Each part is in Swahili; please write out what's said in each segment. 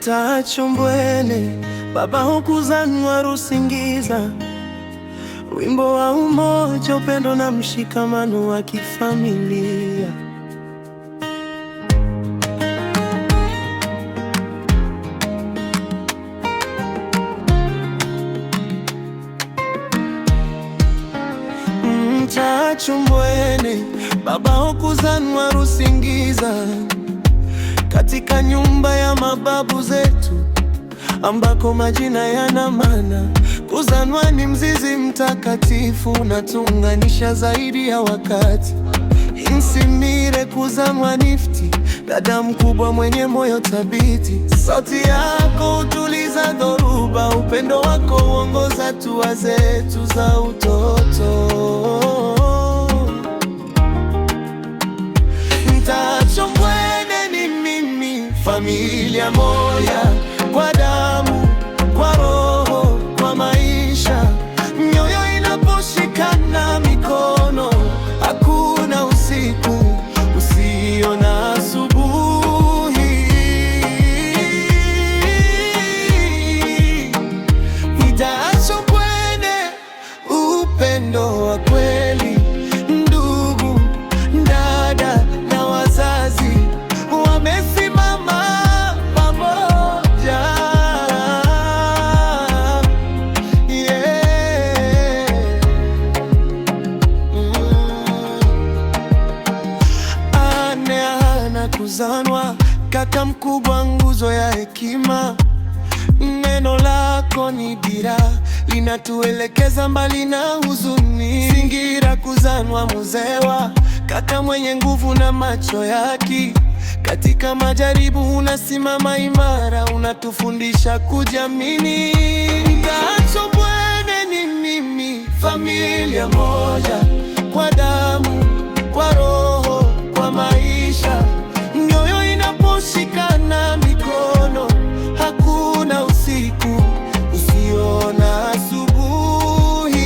Mtachombwene baba hukuzanwa Rusingiza, wimbo wa umoja, upendo na mshikamano wa kifamilia. Mtachombwene baba hukuzanwa Rusingiza, katika nyumba ya mababu zetu ambako majina yana maana. Kuzanwa ni mzizi mtakatifu unatuunganisha zaidi ya wakati. Insimire kuzanwa Nifty, dada mkubwa mwenye moyo thabiti. Sauti yako hutuliza dhoruba, upendo wako huongoza hatua zetu za utoto. Mtachombwene ni mimi, familia moja, kwa damu, kwa roho, kwa maisha. Mioyo inaposhikana mikono, hakuna usiku usio na asubuhi. Mtachombwene, upendo wa kweli. Ndugu, dada na wazazi wamesimama pamoja. Kuzanwa kaka mkubwa, nguzo ya hekima. Neno lako ni dira, linatuelekeza mbali na huzuni. Singira kuzanwa Muzewa, kaka mwenye nguvu na macho yaki. Katika majaribu unasimama imara, unatufundisha kujiamini. Mtachombwene ni mimi, familia moja, kwa damu, kwa roho, kwa maisha. Mioyo inaposhikana mikono, hakuna usiku usio na asubuhi.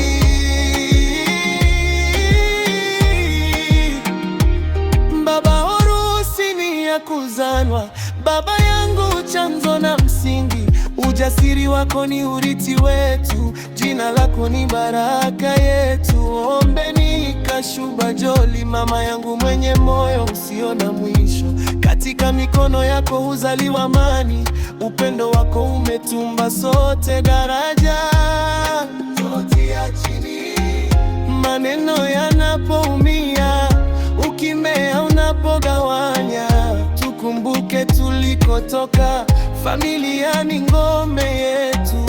Baba harusi ni ya kuzanwa, baba yangu chanzo na msingi. Ujasiri wako ni urithi wetu, jina lako ni baraka yetu. Ombeni Kashuba Joli, mama yangu mwenye moyo usio na mwisho. Katika mikono yako huzaliwa amani, upendo wako umetumba sote daraja. Sauti ya chini, maneno yanapoumia, ukimea unapogawanya. Tukumbuke tulikotoka, familia ni ngome yetu.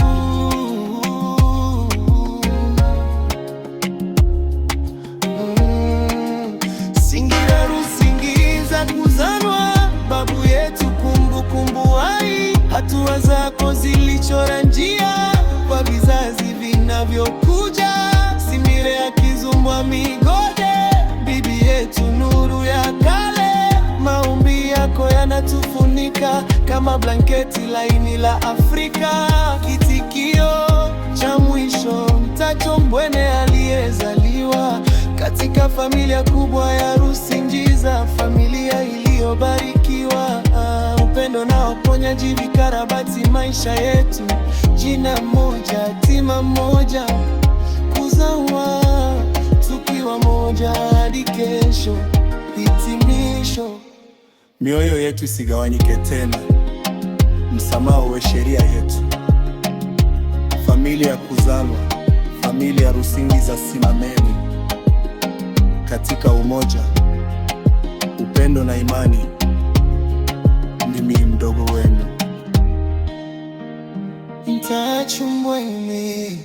Singira Rusingiza kuzanwa, babu yetu kumbukumbu hai. Hatua zako zilichora njia kwa vizazi vinavyokuja. Simire akizumbwa Migode, bibi yetu nuru ya kale. Maombi yako yanatufunika kama blanketi laini la Afrika. Kitikio cha mwisho, Mtachombwene aliyezaliwa katika familia kubwa ya Rusingiza, familia iliyobarikiwa. Upendo na uponyaji vikarabati maisha yetu. Jina moja, hatima moja, kuzanwa tukiwa moja hadi kesho. Hitimisho, mioyo yetu isigawanyike tena, msamaha uwe sheria yetu. Familia ya kuzanwa, familia ya Rusingiza, simameni katika umoja, upendo na imani. Mimi mdogo wenu Mtachombwene.